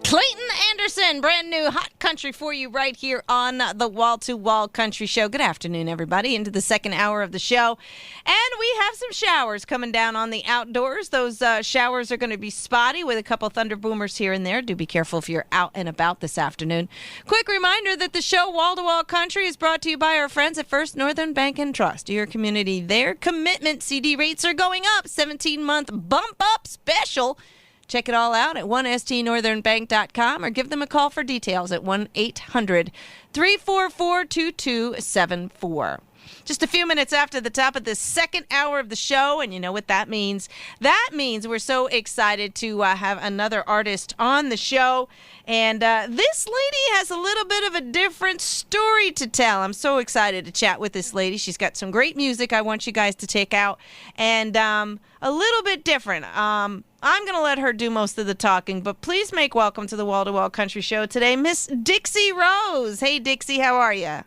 Clayton Anderson, brand new hot country for you right here on the Wall to Wall Country Show. Good afternoon, everybody, into the second hour of the show. And we have some showers coming down on the outdoors. Those showers are going to be spotty with a couple thunder boomers here and there. Do be careful if you're out and about this afternoon. Quick reminder that the show Wall to Wall Country is brought to you by our friends at First Northern Bank and Trust. Your community, their commitment. CD rates are going up. 17-month bump up special. Check it all out at 1stnorthernbank.com or give them a call for details at 1-800-344-2274. Just a few minutes after the top of the second hour of the show, and you know what that means. That means we're so excited to have another artist on the show. And this lady has a little bit of a different story to tell. I'm so excited to chat with this lady. She's got some great music I want you guys to take out. And a little bit different. I'm going to let her do most of the talking, but please make welcome to the Wall to Wall Country Show today, Miss Dixie Rose. Hey, Dixie, how are you?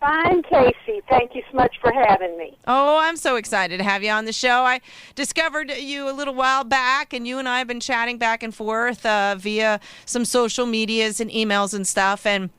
Fine, Casey. Thank you so much for having me. Oh, I'm so excited to have you on the show. I discovered you a little while back, and you and I have been chatting back and forth via some social medias and emails and stuff, and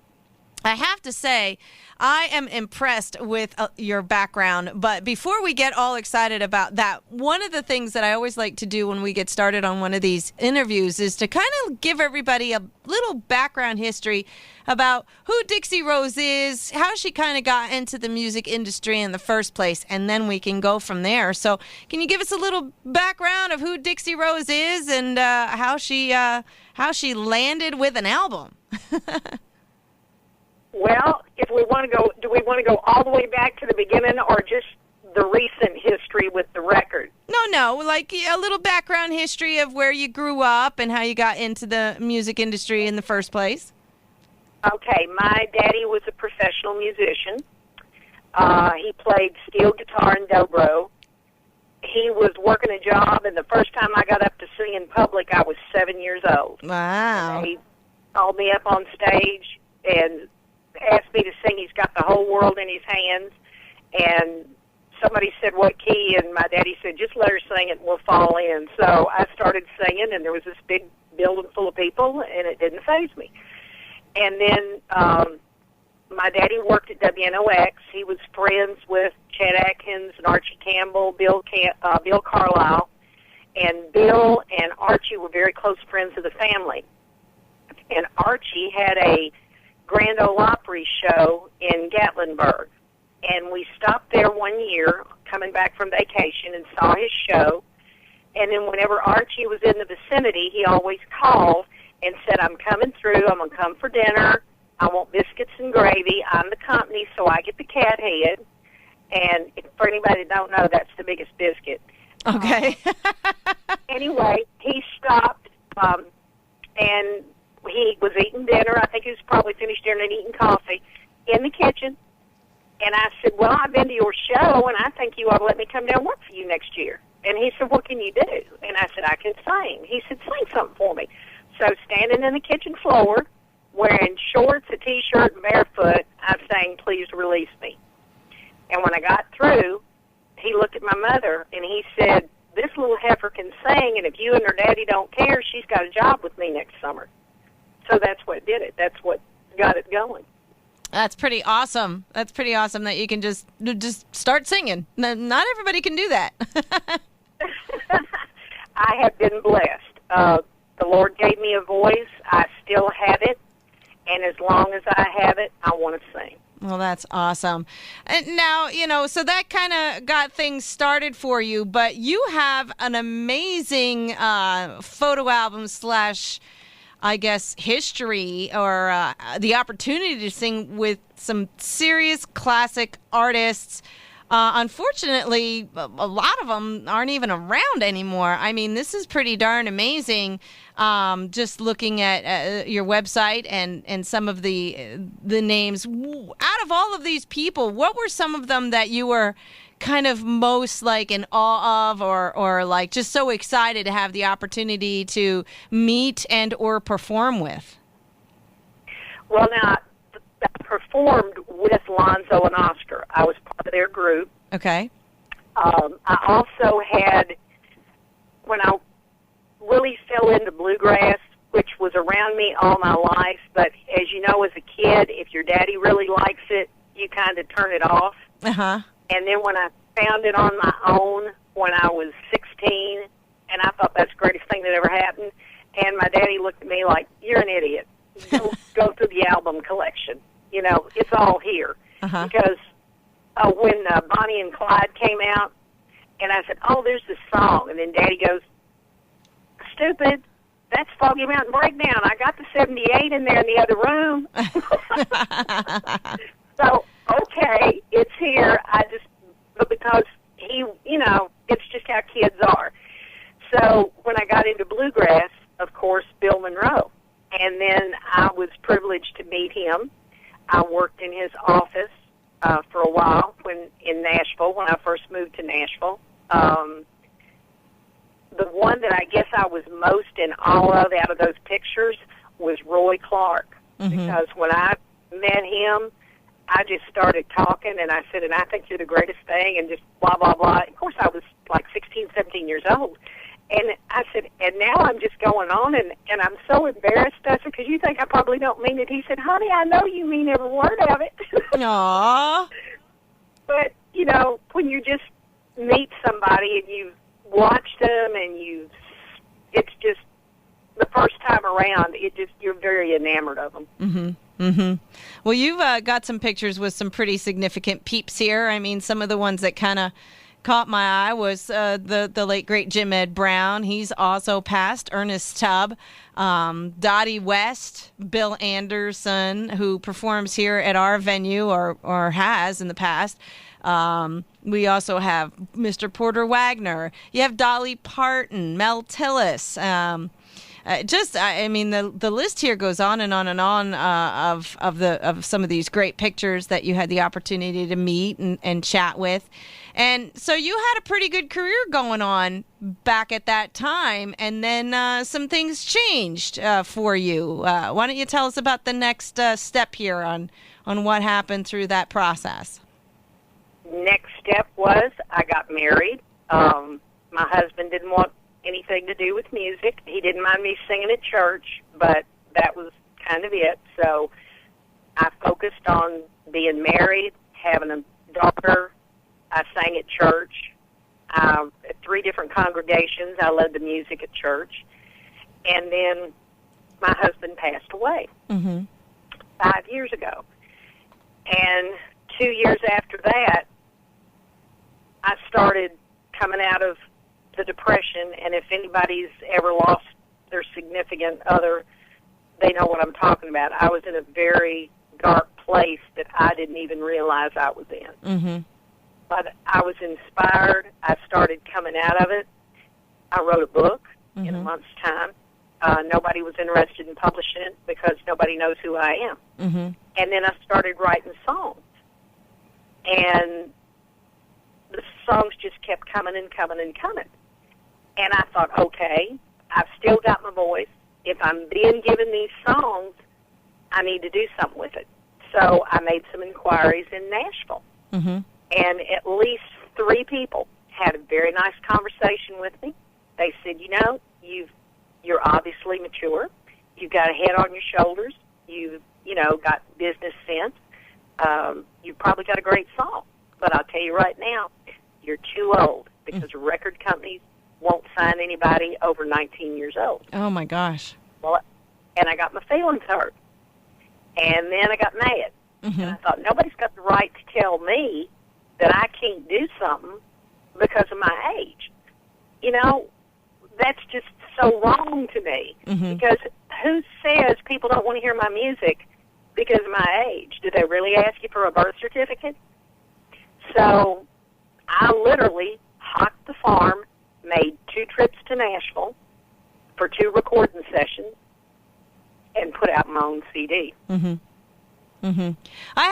I have to say, I am impressed with your background, but before we get all excited about that, one of the things that I always like to do when we get started on one of these interviews is to kind of give everybody a little background history about who Dixie Rose is, how she kind of got into the music industry in the first place, and then we can go from there. So can you give us a little background of who Dixie Rose is and how she landed with an album? Well, if we want to go, do we want to go all the way back to the beginning or just the recent history with the record? No, like a little background history of where you grew up and how you got into the music industry in the first place. Okay, my daddy was a professional musician. He played steel guitar and dobro. He was working a job, and the first time I got up to sing in public, I was 7 years old. Wow. He called me up on stage and asked me to sing. He's got the whole world in his hands. And somebody said, what key? And my daddy said, just let her sing it and we'll fall in. So I started singing, and there was this big building full of people, and it didn't faze me. And then my daddy worked at WNOX. He was friends with Chet Atkins and Archie Campbell, Bill Carlisle. And Bill and Archie were very close friends of the family. And Archie had a Grand Ole Opry show in Gatlinburg. And we stopped there one year, coming back from vacation, and saw his show. And then whenever Archie was in the vicinity, he always called and said, I'm coming through, I'm going to come for dinner, I want biscuits and gravy, I'm the company, so I get the cat head. And for anybody that don't know, that's the biggest biscuit. Okay. Anyway, he stopped, and he was eating dinner. I think he was probably finished dinner and eating coffee in the kitchen. And I said, well, I've been to your show, and I think you ought to let me come down and work for you next year. And he said, what can you do? And I said, I can sing. He said, sing something for me. So standing in the kitchen floor, wearing shorts, a T-shirt, and barefoot, I sang, Please Release Me. And when I got through, he looked at my mother, and he said, this little heifer can sing, and if you and her daddy don't care, she's got a job with me next summer. So that's what did it. That's what got it going. That's pretty awesome. That's pretty awesome that you can just start singing. Not everybody can do that. I have been blessed. The Lord gave me a voice. I still have it. And as long as I have it, I want to sing. Well, that's awesome. And now, so that kind of got things started for you, but you have an amazing photo album / I guess, history or the opportunity to sing with some serious classic artists. Unfortunately, a lot of them aren't even around anymore. I mean, this is pretty darn amazing. Just looking at your website and some of the names. Out of all of these people, what were some of them that you were kind of most like in awe of or like just so excited to have the opportunity to meet and or perform with? Well, now, I performed with Lonzo and Oscar. I was part of their group. Okay. I also had, when I really fell into bluegrass, which was a me all my life, but as you know, as a kid, if your daddy really likes it, you kind of turn it off. Uh-huh. And then when I found it on my own when I was 16, and I thought that's the greatest thing that ever happened, and my daddy looked at me like, you're an idiot. Go through the album collection. You know, it's all here. Uh-huh. Because when Bonnie and Clyde came out, and I said, oh, there's this song, and then Daddy goes, stupid, that's Foggy Mountain Breakdown. I got the 78 in there in the other room. So, okay, it's here. But because he, you know, it's just how kids are. So when I got into bluegrass, of course, Bill Monroe. And then I was privileged to meet him. I worked in his office for a while in Nashville, when I first moved to Nashville. The one that I guess I was most in awe of out of those pictures was Roy Clark. Mm-hmm. Because when I met him, I just started talking, and I said, and I think you're the greatest thing, and just blah, blah, blah. Of course, I was like 16, 17 years old. And I said, and now I'm just going on, and I'm so embarrassed. I said, because you think I probably don't mean it. He said, honey, I know you mean every word of it. Aww. But, you know, when you just meet somebody and you watch them and it's just, the first time around, you're very enamored of them. Mm-hmm. Mm-hmm. Well, you've got some pictures with some pretty significant peeps here. I mean, some of the ones that kind of caught my eye was the late, great Jim Ed Brown. He's also passed. Ernest Tubb, Dottie West, Bill Anderson, who performs here at our venue or has in the past. We also have Mr. Porter Wagner. You have Dolly Parton, Mel Tillis. I mean, the list here goes on and on and on of some of these great pictures that you had the opportunity to meet and chat with. And so you had a pretty good career going on back at that time, and then some things changed for you. Why don't you tell us about the next step here on what happened through that process? Next step was I got married. My husband didn't want anything to do with music. He didn't mind me singing at church, but that was kind of it. So I focused on being married, having a daughter. I sang at church. At 3 different congregations, I led the music at church. And then my husband passed away 5 years ago. And 2 years after that, I started coming out of the depression, and if anybody's ever lost their significant other, they know what I'm talking about. I was in a very dark place that I didn't even realize I was in. Mm-hmm. But I was inspired. I started coming out of it. I wrote a book in a month's time. Nobody was interested in publishing it because nobody knows who I am. Mm-hmm. And then I started writing songs. And the songs just kept coming and coming and coming. And I thought, okay, I've still got my voice. If I'm being given these songs, I need to do something with it. So I made some inquiries in Nashville. Mm-hmm. And at least 3 people had a very nice conversation with me. They said, you know, you're obviously mature. You've got a head on your shoulders. You've, got business sense. You've probably got a great song. But I'll tell you right now, you're too old because record companies won't sign anybody over 19 years old. Oh, my gosh. Well, and I got my feelings hurt. And then I got mad. Mm-hmm. And I thought, nobody's got the right to tell me that I can't do something because of my age. That's just so wrong to me. Mm-hmm. Because who says people don't want to hear my music because of my age? Do they really ask you for a birth certificate? So I literally hocked the farm, made 2 trips to Nashville for 2 recording sessions, and put out my own CD. Mm-hmm. Mm-hmm. I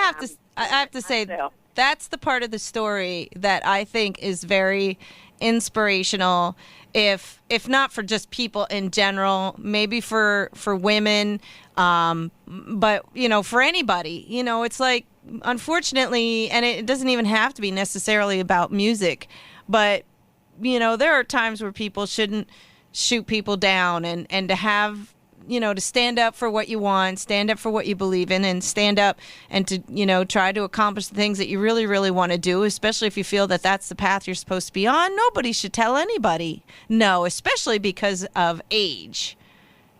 have to say, that's the part of the story that I think is very inspirational, if not for just people in general, maybe for women, but for anybody. It's like, unfortunately, and it doesn't even have to be necessarily about music, but there are times where people shouldn't shoot people down, and to have to stand up for what you want, stand up for what you believe in, and stand up and to, try to accomplish the things that you really, really want to do, especially if you feel that that's the path you're supposed to be on. Nobody should tell anybody no, especially because of age,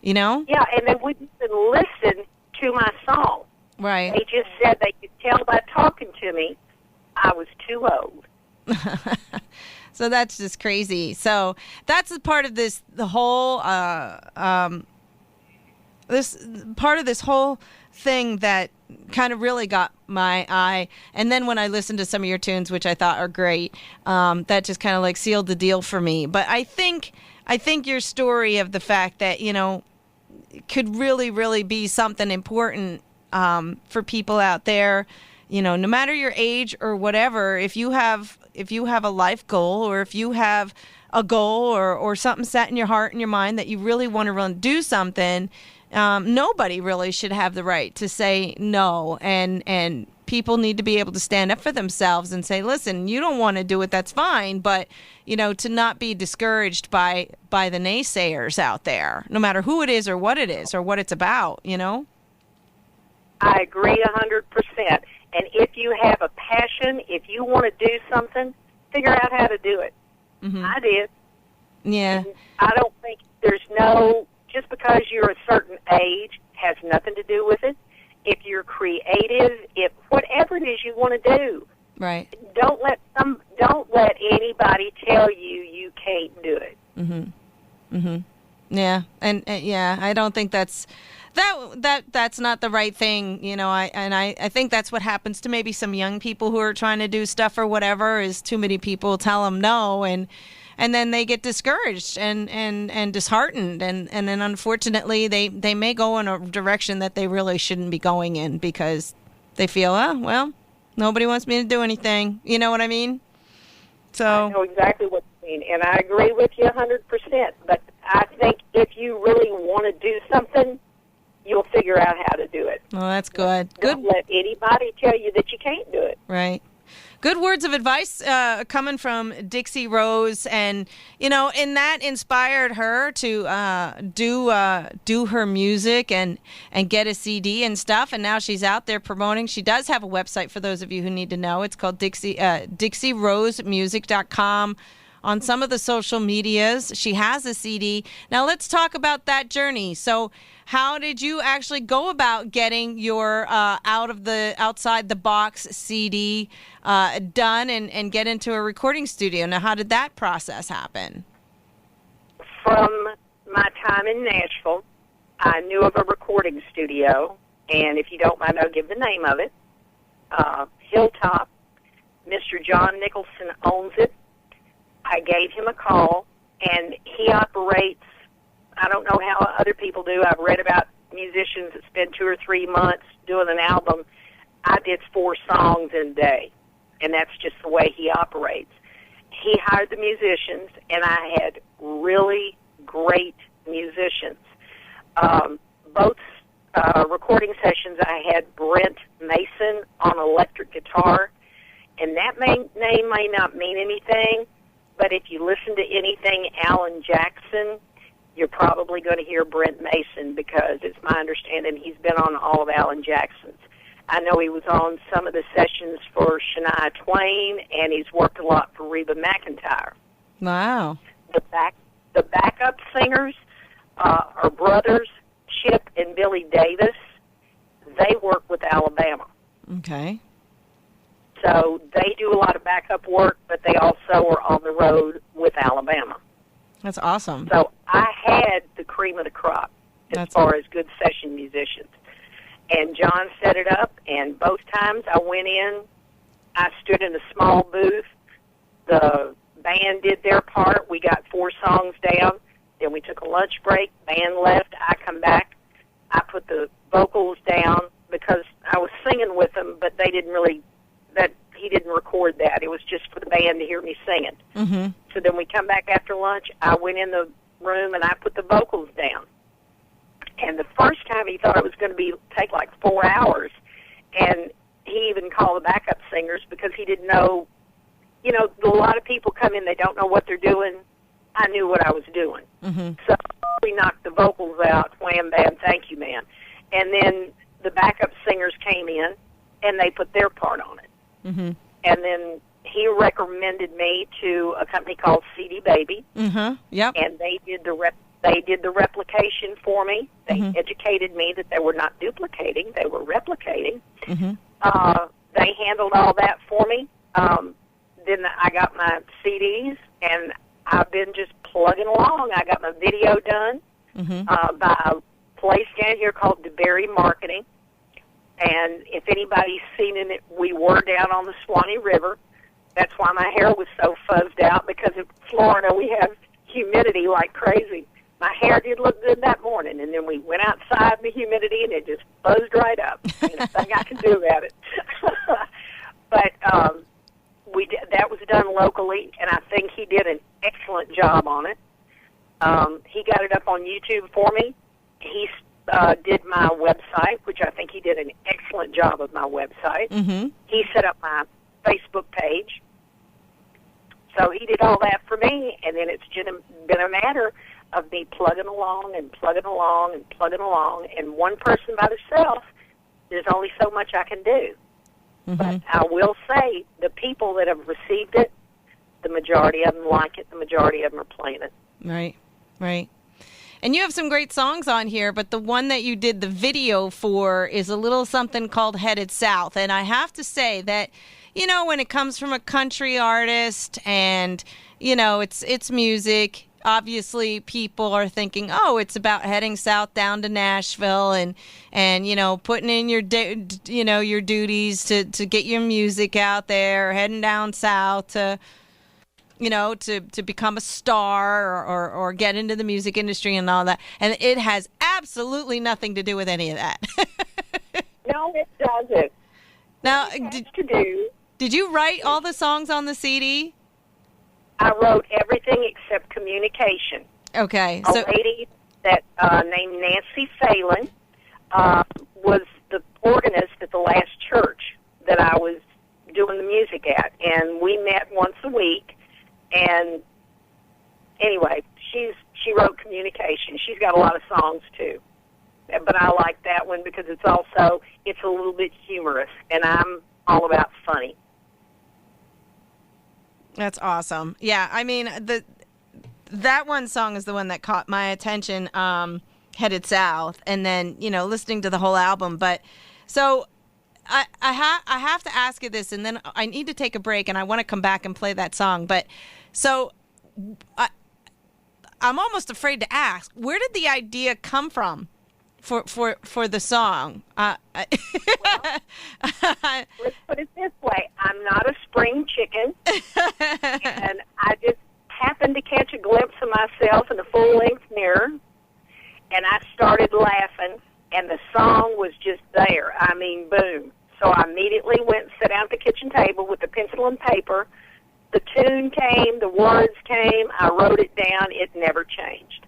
Yeah, and they wouldn't even listen to my song. Right. They just said they could tell by talking to me I was too old. So that's just crazy. So that's a part of this, the whole, this part of this whole thing that kind of really got my eye. And then when I listened to some of your tunes, which I thought are great, that just kind of like sealed the deal for me. But I think your story of the fact that, could really, really be something important for people out there, no matter your age or whatever, if you have a life goal, or if you have a goal or something set in your heart and your mind that you really want to do something, nobody really should have the right to say no. And people need to be able to stand up for themselves and say, listen, you don't want to do it, that's fine. But, to not be discouraged by the naysayers out there, no matter who it is or what it's about, I agree 100%. And if you have a passion, if you want to do something, figure out how to do it. Mm-hmm. I did. Yeah. And I don't think just because you're a certain age has nothing to do with it. If you're creative, if whatever it is you want to do, right. Don't let anybody tell you can't do it. Mm-hmm. Mm-hmm. Yeah. And yeah, I don't think that's not the right thing, I think that's what happens to maybe some young people who are trying to do stuff or whatever, is too many people tell them no, and then they get discouraged and disheartened, and then unfortunately they may go in a direction that they really shouldn't be going in, because they feel, nobody wants me to do anything. You know what I mean? So I know exactly what you mean, and I agree with you 100%. But I think if you really want to do something, you'll figure out how to do it. Well, that's good. Don't let anybody tell you that you can't do it. Right. Good words of advice coming from Dixie Rose, and and that inspired her to do her music and get a CD and stuff. And now she's out there promoting. She does have a website for those of you who need to know. It's called DixieRoseMusic.com. On some of the social medias, she has a CD. Now let's talk about that journey. So, how did you actually go about getting your outside the box CD done and get into a recording studio? Now, how did that process happen? From my time in Nashville, I knew of a recording studio, and if you don't mind, I'll give the name of it. Hilltop. Mr. John Nicholson owns it. I gave him a call, and he operates, I don't know how other people do. I've read about musicians that spend 2 or 3 months doing an album. I did 4 songs in a day, and that's just the way he operates. He hired the musicians, and I had really great musicians. Both recording sessions, I had Brent Mason on electric guitar, and that name may not mean anything, but if you listen to anything Alan Jackson, you're probably going to hear Brent Mason, because it's my understanding he's been on all of Alan Jackson's. I know he was on some of the sessions for Shania Twain, and he's worked a lot for Reba McEntire. Wow. The backup singers are brothers, Chip and Billy Davis. They work with Alabama. Okay. So they do a lot of backup work, but they also are on the road with Alabama. That's awesome. So I had the cream of the crop as far as good session musicians. And John set it up, and both times I went in, I stood in a small booth. The band did their part. We got 4 songs down. Then we took a lunch break. Band left. I come back. I put the vocals down because I was singing with them, but they didn't really... he didn't record that. It was just for the band to hear me singing. Mm-hmm. So then we come back after lunch. I went in the room and I put the vocals down. And the first time he thought it was going to take like 4 hours. And he even called the backup singers because he didn't know. A lot of people come in, they don't know what they're doing. I knew what I was doing. Mm-hmm. So we knocked the vocals out, wham, bam, thank you, man. And then the backup singers came in, and they put their part on it. Mm-hmm. And then he recommended me to a company called CD Baby. Mm-hmm. Yep. And they did the replication for me. They educated me that they were not duplicating; they were replicating. They handled all that for me. Then I got my CDs, and I've been just plugging along. I got my video done by a place down here called DeBerry Marketing. And if anybody's seen it, we were down on the Swanee River. That's why my hair was so fuzzed out, because in Florida we have humidity like crazy. My hair did look good that morning, and then we went outside in the humidity, and it just buzzed right up. Ain't nothing I can do about it. But that was done locally, and I think he did an excellent job on it. He got it up on YouTube for me. He did my website, which I think he did an excellent job of my website. He set up my Facebook page. So he did all that for me, and then it's just been a matter of me plugging along and plugging along and plugging along. And one person by themselves, there's only so much I can do. But I will say, the people that have received it, the majority of them like it. The majority of them are playing it. Right, right. And you have some great songs on here, but the one that you did the video for is a little something called Headed South. And I have to say that, you know, when it comes from a country artist and, you know, it's music, obviously people are thinking, oh, it's about heading south down to Nashville and you know, putting in your your duties to get your music out there, heading down south to, you know, to become a star or get into the music industry and all that. And it has absolutely nothing to do with any of that. No, it doesn't. Now, did you write all the songs on the CD? I wrote everything except Communication. Okay. A lady that named Nancy Phelan was the organist at the last church that I was doing the music at, and we met once a week. And anyway, she wrote Communication. She's got a lot of songs too, but I like that one because it's a little bit humorous, and I'm all about funny. That's awesome. Yeah, I mean, that one song is the one that caught my attention, Headed South, and then, you know, listening to the whole album. But so I have to ask you this, and then I need to take a break, and I want to come back and play that song. But so I'm almost afraid to ask, where did the idea come from for the song? Well, let's put it this way. I'm not a spring chicken, and I just happened to catch a glimpse of myself in a full-length mirror, and I started laughing, and the song was just there. I mean, boom. So I immediately went and sat down at the kitchen table with the pencil and paper. The tune came, the words came, I wrote it down. It never changed.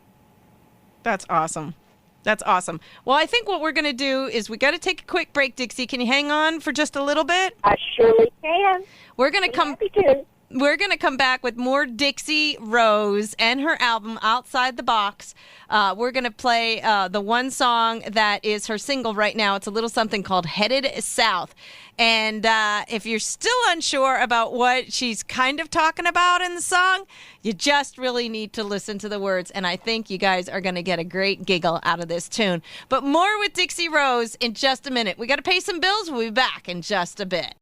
That's awesome. That's awesome. Well, I think what we're going to do is we got to take a quick break, Dixie. Can you hang on for just a little bit? I surely can. We're going to come. Happy to. We're going to come back with more Dixie Rose and her album, Outside the Box. We're going to play the one song that is her single right now. It's a little something called Headed South. And if you're still unsure about what she's kind of talking about in the song, you just really need to listen to the words. And I think you guys are going to get a great giggle out of this tune. But more with Dixie Rose in just a minute. We got to pay some bills. We'll be back in just a bit.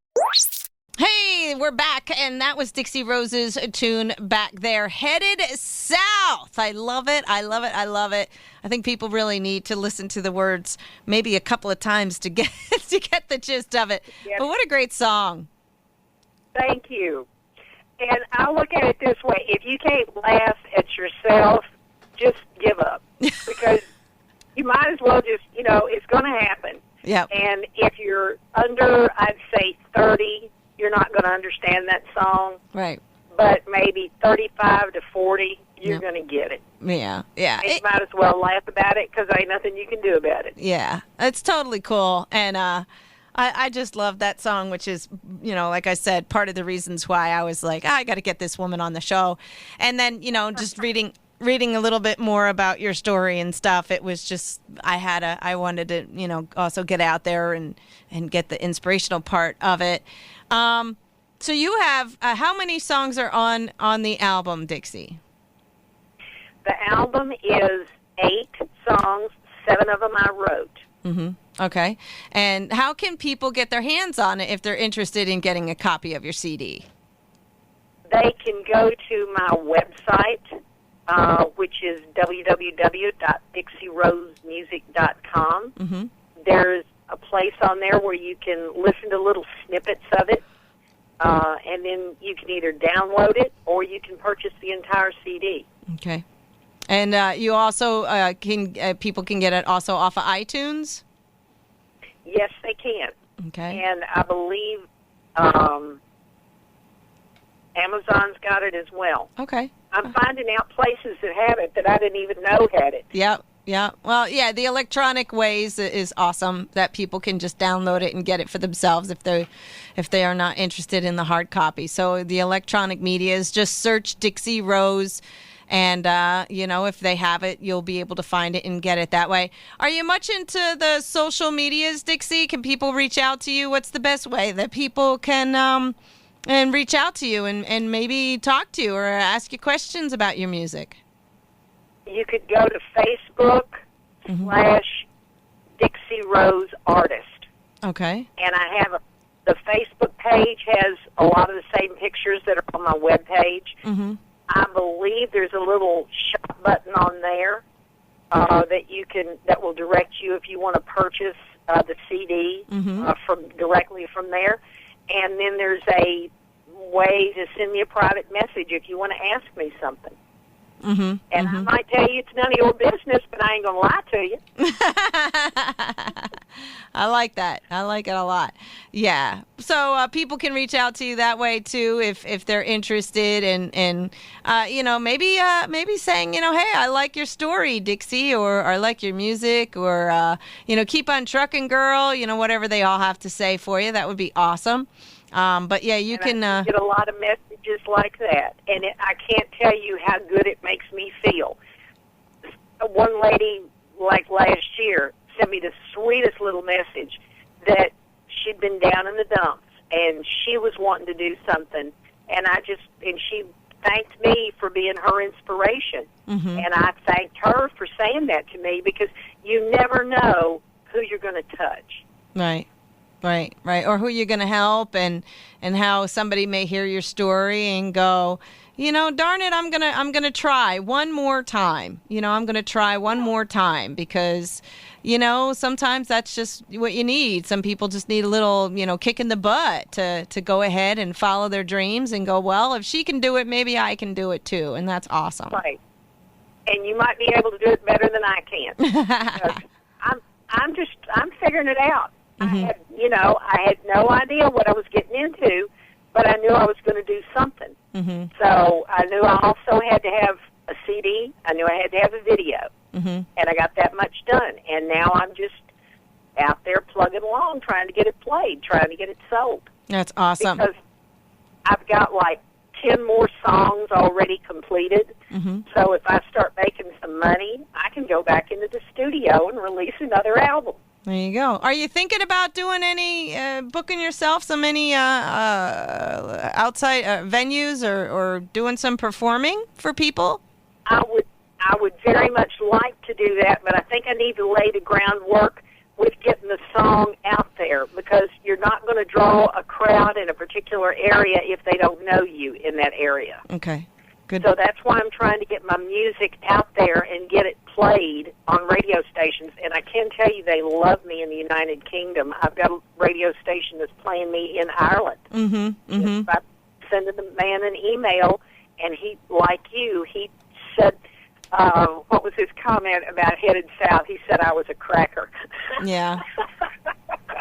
Hey, we're back, and that was Dixie Rose's tune back there, Headed South. I love it. I love it. I love it. I think people really need to listen to the words maybe a couple of times to get the gist of it. Yes. But what a great song. Thank you. And I look at it this way. If you can't laugh at yourself, just give up. Because you might as well just, it's going to happen. Yep. And if you're under, I'd say 30, you're not going to understand that song. Right. But maybe 35 to 40, you're going to get it. Yeah, yeah. And you might as well laugh about it because there ain't nothing you can do about it. Yeah, it's totally cool. And I just love that song, which is, like I said, part of the reasons why I was like, I got to get this woman on the show. And then, just reading reading a little bit more about your story and stuff. It was just I wanted to also get out there and get the inspirational part of it. So you have how many songs are on the album, Dixie? The album is 8 songs. 7 of them I wrote. Mm-hmm. Okay. And how can people get their hands on it if they're interested in getting a copy of your CD? They can go to my website, which is www.dixierosemusic.com. Mm-hmm. There's a place on there where you can listen to little snippets of it, and then you can either download it or you can purchase the entire CD. Okay. And you also people can get it also off of iTunes? Yes, they can. Okay. And I believe Amazon's got it as well. Okay. I'm finding out places that have it that I didn't even know had it. Yep. Yeah. Well, yeah, the electronic ways is awesome that people can just download it and get it for themselves if they are not interested in the hard copy. So the electronic media is just search Dixie Rose. And, if they have it, you'll be able to find it and get it that way. Are you much into the social medias, Dixie? Can people reach out to you? What's the best way that people can and reach out to you and maybe talk to you or ask you questions about your music? You could go to Facebook /Dixie Rose Artist. Okay. And I have the Facebook page has a lot of the same pictures that are on my web page. Mm-hmm. I believe there's a little shop button on there that will direct you if you want to purchase the CD directly from there. And then there's a way to send me a private message if you want to ask me something. Mm-hmm. And I might tell you it's none of your business, but I ain't going to lie to you. I like that. I like it a lot. Yeah. So people can reach out to you that way, too, if they're interested in maybe saying, hey, I like your story, Dixie, or I like your music, or, keep on trucking, girl, whatever they all have to say for you. That would be awesome. But, yeah, you can... I get a lot of messages like that, and I can't tell you how good it makes me feel. One lady, like last year, sent me the sweetest little message that she'd been down in the dumps, and she was wanting to do something, and she thanked me for being her inspiration, and I thanked her for saying that to me, because you never know who you're going to touch. Right. Or who you're going to help, and how somebody may hear your story and go, darn it, I'm gonna try one more time. I'm gonna try one more time because, sometimes that's just what you need. Some people just need a little, kick in the butt to go ahead and follow their dreams and go, well, if she can do it, maybe I can do it too, and that's awesome. Right. And you might be able to do it better than I can. I'm figuring it out. I had no idea what I was getting into, but I knew I was going to do something. So I knew I also had to have a CD. I knew I had to have a video. And I got that much done. And now I'm just out there plugging along, trying to get it played, trying to get it sold. That's awesome. Because I've got like 10 more songs already completed. So if I start making some money, I can go back into the studio and release another album. There you go. Are you thinking about doing any booking yourself some any outside venues or doing some performing for people? I would very much like to do that, but I think I need to lay the groundwork with getting the song out there, because you're not going to draw a crowd in a particular area if they don't know you in that area. Okay. Good. So that's why I'm trying to get my music out there and get it played on radio stations. And I can tell you they love me in the United Kingdom. I've got a radio station that's playing me in Ireland. I sent the man an email, and he, like you, he said, what was his comment about headed south? He said I was a cracker. Yeah.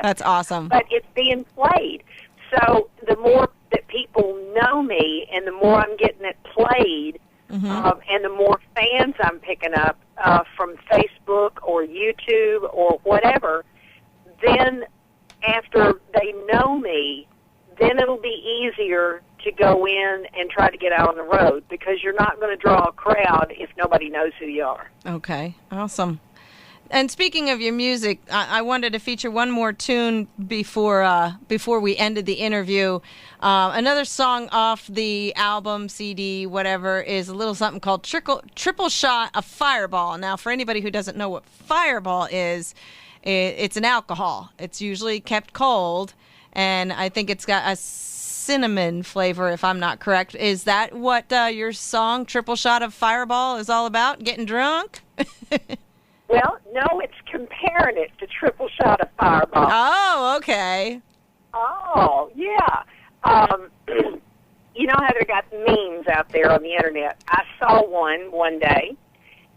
That's awesome. But it's being played. So the more that people know me and the more I'm getting it played, and the more fans I'm picking up from Facebook or YouTube or whatever, then after they know me, then it'll be easier to go in and try to get out on the road, because you're not going to draw a crowd if nobody knows who you are. Okay, awesome. And speaking of your music, I wanted to feature one more tune before we ended the interview. Another song off the album, CD, whatever, is a little something called Triple Shot of Fireball. Now, for anybody who doesn't know what Fireball is, it's an alcohol. It's usually kept cold, and I think it's got a cinnamon flavor, if I'm not correct. Is that what your song, Triple Shot of Fireball, is all about? Getting drunk? Well, no, it's comparing it to Triple Shot of Fireball. Oh, okay. Oh, yeah. You know how they got memes out there on the internet? I saw one day,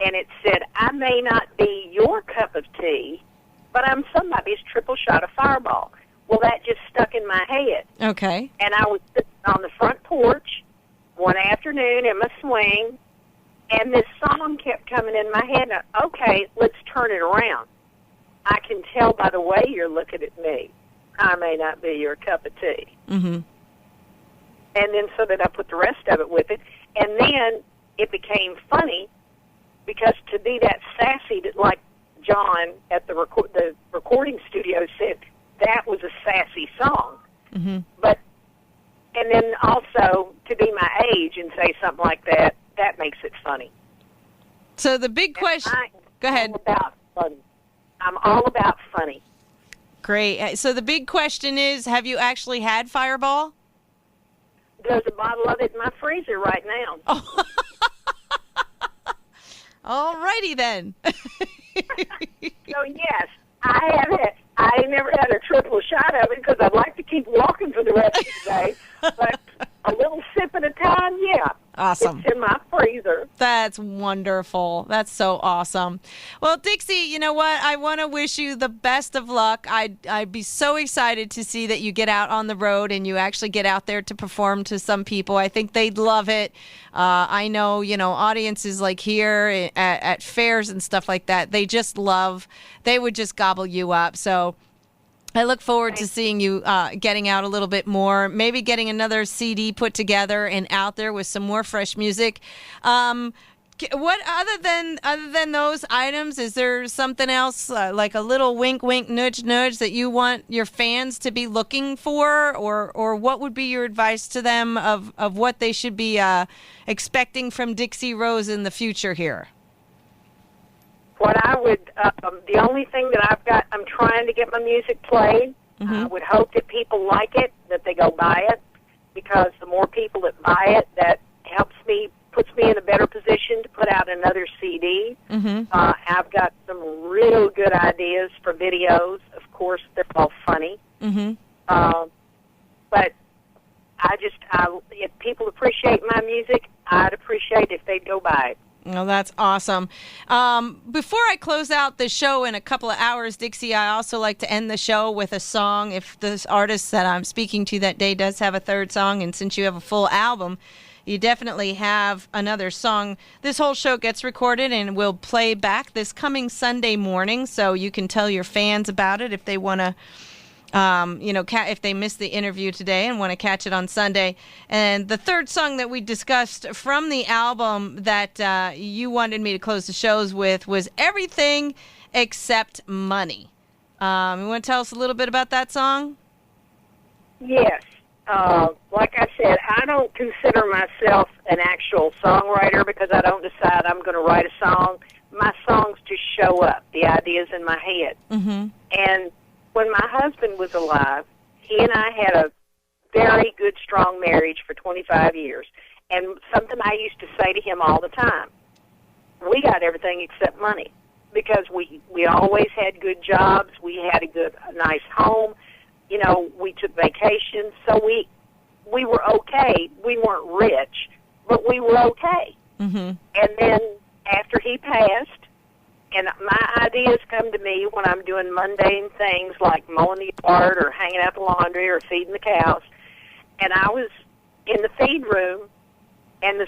and it said, "I may not be your cup of tea, but I'm somebody's triple shot of Fireball." Well, that just stuck in my head. Okay. And I was sitting on the front porch one afternoon in my swing, and this song kept coming in my head. And okay, let's turn it around. I can tell by the way you're looking at me, I may not be your cup of tea. Mm-hmm. And then so that I put the rest of it with it. And then it became funny, because to be that sassy, that like John at the recording studio said, that was a sassy song. Mm-hmm. But, and then also to be my age and say something like that, that makes it funny. So the big question... Go ahead. I'm all about funny. Great. So the big question is, have you actually had Fireball? There's a bottle of it in my freezer right now. Oh. All righty then. So yes, I have it. I never had a triple shot of it because I'd like to keep walking for the rest of the day. But a little sip at a time, yeah. Awesome. It's in my freezer. That's wonderful. That's so awesome. Well, Dixie, you know what? I want to wish you the best of luck. I'd be so excited to see that you get out on the road and you actually get out there to perform to some people. I think they'd love it. I know, audiences like here at fairs and stuff like that, they would just gobble you up. So I look forward to seeing you getting out a little bit more, maybe getting another CD put together and out there with some more fresh music. What other than those items, is there something else like a little wink, wink, nudge, nudge that you want your fans to be looking for, or what would be your advice to them of what they should be expecting from Dixie Rose in the future here? What I would, the only thing that I'm trying to get my music played. Mm-hmm. I would hope that people like it, that they go buy it, because the more people that buy it, that puts me in a better position to put out another CD. Mm-hmm. I've got some real good ideas for videos. Of course, they're all funny. Mm-hmm. But if people appreciate my music, I'd appreciate if they'd go buy it. Oh, that's awesome. Before I close out the show in a couple of hours, Dixie, I also like to end the show with a song. If this artist that I'm speaking to that day does have a third song, and since you have a full album, you definitely have another song. This whole show gets recorded and will play back this coming Sunday morning, so you can tell your fans about it if they want to. If they missed the interview today and want to catch it on Sunday. And the third song that we discussed from the album that you wanted me to close the shows with was Everything Except Money. You want to tell us a little bit about that song? Yes. Like I said, I don't consider myself an actual songwriter because I don't decide I'm going to write a song. My songs just show up, the ideas in my head. Mm-hmm. And when my husband was alive, he and I had a very good, strong marriage for 25 years. And something I used to say to him all the time, we got everything except money, because we always had good jobs. We had a nice home. We took vacations. So we were okay. We weren't rich, but we were okay. Mm-hmm. And then after he passed, and my ideas come to me when I'm doing mundane things like mowing the yard or hanging out the laundry or feeding the cows. And I was in the feed room, and the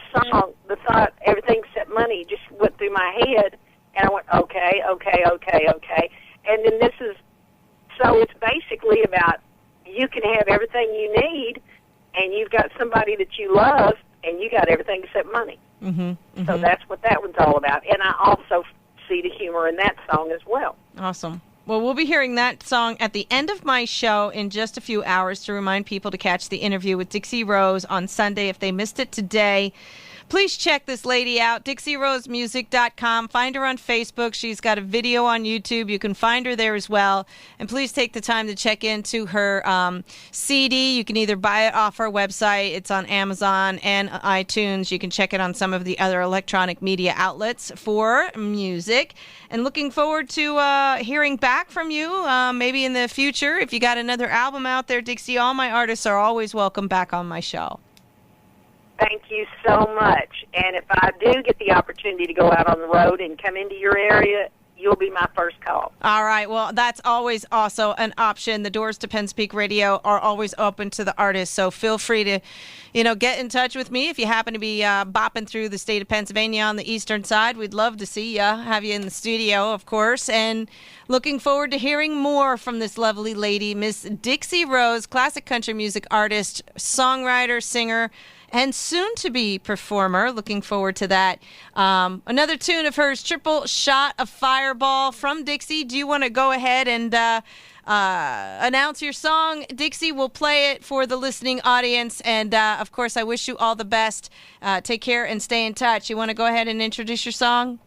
thought, Everything Except Money, just went through my head. And I went, okay. And then so it's basically about you can have everything you need, and you've got somebody that you love, and you got everything except money. So that's what that one's all about. And I also see the humor in that song as well. Awesome. Well, we'll be hearing that song at the end of my show in just a few hours to remind people to catch the interview with Dixie Rose on Sunday if they missed it today. Please check this lady out, DixieRoseMusic.com. Find her on Facebook. She's got a video on YouTube. You can find her there as well. And please take the time to check into her CD. You can either buy it off her website. It's on Amazon and iTunes. You can check it on some of the other electronic media outlets for music. And looking forward to hearing back from you maybe in the future. If you got another album out there, Dixie, all my artists are always welcome back on my show. Thank you so much. And if I do get the opportunity to go out on the road and come into your area, you'll be my first call. All right. Well, that's always also an option. The doors to Penn Speak Radio are always open to the artists. So feel free to, get in touch with me if you happen to be bopping through the state of Pennsylvania on the eastern side. We'd love to see you, have you in the studio, of course. And looking forward to hearing more from this lovely lady, Miss Dixie Rose, classic country music artist, songwriter, singer, and soon-to-be performer. Looking forward to that. Another tune of hers, Triple Shot of Fireball from Dixie. Do you want to go ahead and announce your song? Dixie will play it for the listening audience. And, of course, I wish you all the best. Take care and stay in touch. You want to go ahead and introduce your song?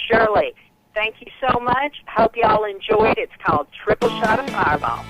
Surely. Thank you so much. Hope y'all enjoyed it. It's called Triple Shot of Fireball.